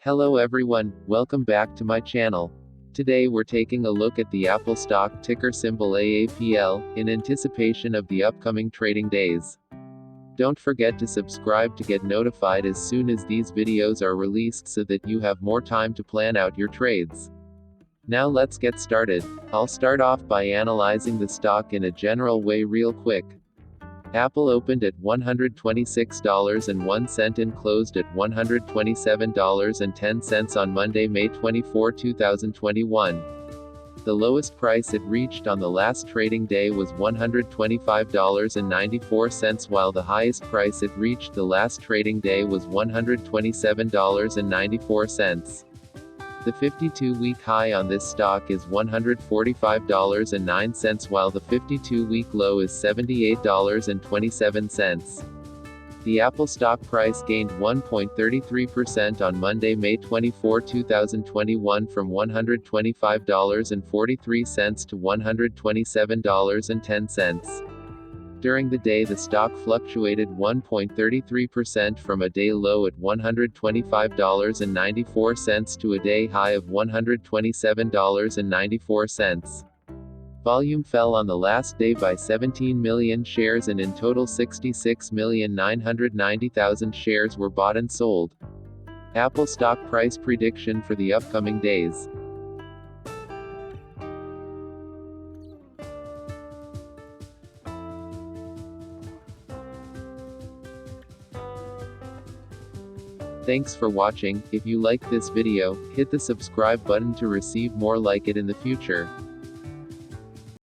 Hello everyone, welcome back to my channel. Today we're taking a look at the Apple stock ticker symbol AAPL, in anticipation of the upcoming trading days. Don't forget to subscribe to get notified as soon as these videos are released so that you have more time to plan out your trades. Now let's get started. I'll start off by analyzing the stock in a general way real quick. Apple opened at $126.01 and closed at $127.10 on Monday, May 24, 2021. The lowest price it reached on the last trading day was $125.94, while the highest price it reached the last trading day was $127.94. The 52-week high on this stock is $145.09, while the 52-week low is $78.27. The Apple stock price gained 1.33% on Monday, May 24, 2021 from $125.43 to $127.10. During the day the stock fluctuated 1.33% from a day low at $125.94 to a day high of $127.94. Volume fell on the last day by 17 million shares, and in total 66,990,000 shares were bought and sold. Apple stock price prediction for the upcoming days. Thanks for watching. If you like this video, hit the subscribe button to receive more like it in the future.